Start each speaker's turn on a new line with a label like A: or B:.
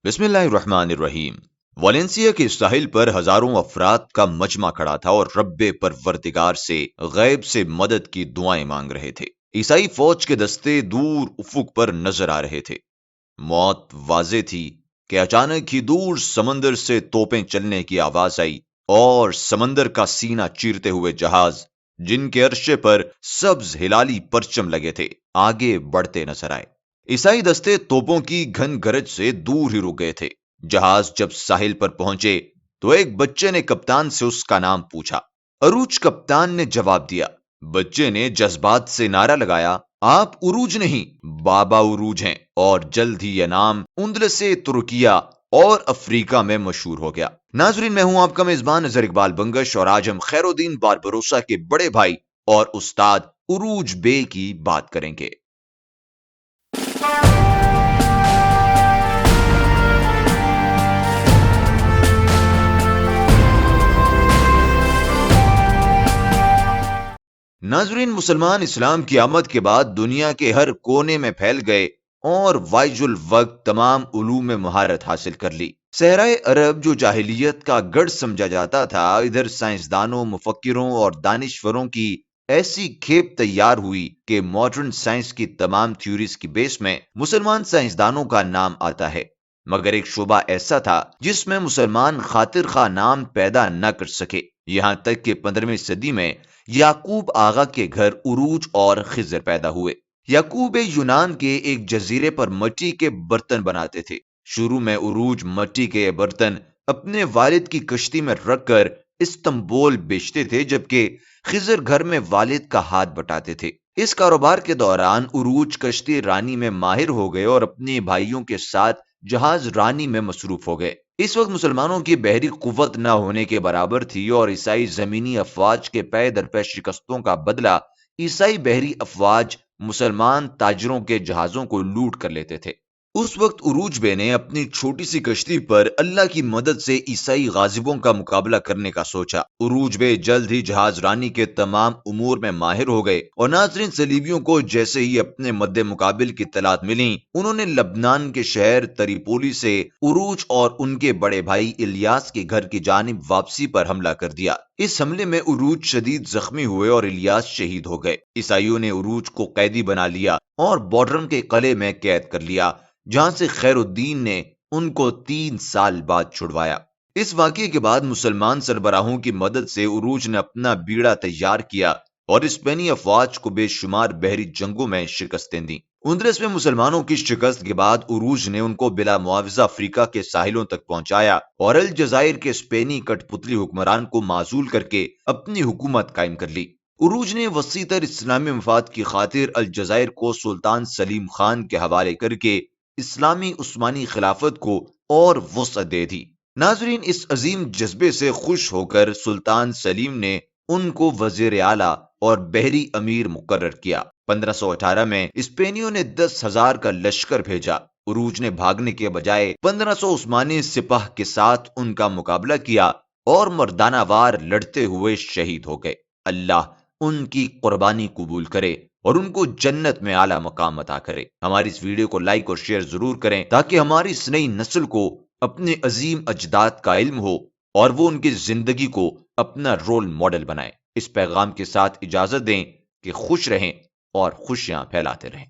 A: बिस्मिल्लाहिर्रहमानिर्रहीम। वालेंसिया के साहिल पर हजारों अफराद का मजमा खड़ा था और रब्बे परवरदिगार से गैब से मदद की दुआएं मांग रहे थे। ईसाई फौज के दस्ते दूर उफुक पर नजर आ रहे थे। मौत वाजे थी कि अचानक ही दूर समंदर से तोपें चलने की आवाज आई और समंदर का सीना चीरते हुए जहाज, जिनके अर्शे पर सब्ज हिलाली परचम लगे थे, आगे बढ़ते नजर आए। ईसाई दस्ते तोपों की घन गरज से दूर ही रुक गए थे। जहाज जब साहिल पर पहुंचे तो एक बच्चे ने कप्तान से उसका नाम पूछा। अरूज कप्तान ने जवाब दिया। बच्चे ने जज्बात से नारा लगाया, आप उरूज नहीं, बाबा उरूज हैं। और जल्द ही यह नाम उंदलसे तुर्किया और अफ्रीका में मशहूर हो गया। नाजरीन, मैं हूं आपका मेजबान नजर इकबाल बंगश और आज हम खैरुद्दीन बारबरोसा के बड़े भाई और उस्ताद उरूज बे की बात करेंगे। नाजरीन, मुसलमान इस्लाम की आमद के बाद दुनिया के हर कोने में फैल गए और वाइजुल वक्त तमाम उलूम में महारत हासिल कर ली। सहराए अरब जो जाहिलियत का गढ़ समझा जाता था, इधर साइंसदानों, मुफक्किरों और दानिश्वरों की ऐसी खेप तैयार हुई कि मॉडर्न साइंस की तमाम थ्योरीज की बेस में मुसलमान साइंसदानों का नाम आता है। मगर एक शोबा ऐसा था जिसमें मुसलमान खातिर खा नाम पैदा न कर सके। यहां तक कि 15वीं सदी में याकूब आगा के घर उरूज और खिजर पैदा हुए। याकूब यूनान के एक जजीरे पर मिट्टी के बर्तन बनाते थे। शुरू में उरूज मिट्टी के ये बर्तन अपने वालिद की कश्ती में रखकर इस्तंबुल बेचते थे, जबकि खिजर घर में वालिद का हाथ बटाते थे। इस कारोबार के दौरान उरूज कश्ती रानी में माहिर हो गए और अपने भाइयों के साथ जहाज रानी में मसरूफ हो गए। इस वक्त मुसलमानों की बहरी कुव्वत न होने के बराबर थी और ईसाई जमीनी अफवाज के पै दर पै शिकस्तों का बदला ईसाई बहरी अफवाज मुसलमान ताजरों के जहाजों को लूट कर लेते थे। उस वक्त उरूज बे ने अपनी छोटी सी कश्ती पर अल्लाह की मदद से ईसाई गाजिबों का मुकाबला करने का सोचा। उरूज बे जल्द ही जहाज रानी के तमाम उमूर में माहिर हो गए और नाजरीन, सलीबियों को जैसे ही अपने मद्दे मुकाबिल की तलात मिली, उन्होंने लबनान के शहर तरीपोली से उरूज और उनके बड़े भाई इलियास के घर की जानिब वापसी पर हमला कर दिया। इस हमले में उरूज शदीद जख्मी हुए और इलियास शहीद हो गए। ईसाइयों ने उरूज को कैदी बना लिया और बॉर्डरम के किले में कैद कर लिया, जहां से खैरुद्दीन ने उनको 3 साल बाद छुड़वाया। इस वाकये के बाद मुसलमान सरबराहों की मदद से उरूज ने अपना बीड़ा तैयार किया और स्पेनी अफवाज को बेशुमार बहरी जंगों में शिकस्तें दी। उंदरस में मुसलमानों की शिकस्त के बाद उरूज ने उनको बिला मुआवजा अफ्रीका के साहिलों तक पहुंचाया और अल जजायर के स्पेनी कठपुतली हुक्मरान को माजूल करके अपनी हुकूमत कायम कर ली। उरूज ने वसीतर इस्लामी मफाद की खातिर अल जजायर को सुल्तान सलीम खान के हवाले करके इस्लामी उस्मानी खिलाफत को और वसअत दे दी। नाजरीन, इस अजीम जज्बे से खुश होकर सुल्तान सलीम ने उनको वजीर आला और बहरी अमीर मुकर्रर किया। 1518 में स्पेनियों ने 10,000 का लश्कर भेजा। उरूज ने भागने के बजाय 1500 उस्मानी सिपाह के साथ उनका मुकाबला किया और मर्दानावार लड़ते हुए शहीद हो गए। अल्लाह उनकी कुर्बानी कबूल करे और उनको जन्नत में आला मकाम अता करे। हमारी इस वीडियो को लाइक और शेयर जरूर करें ताकि हमारी इस नई नस्ल को अपने अजीम अजदाद का इल्म हो और वो उनकी जिंदगी को अपना रोल मॉडल बनाए। इस पैगाम के साथ इजाजत दें कि खुश रहें और खुशियां फैलाते रहें।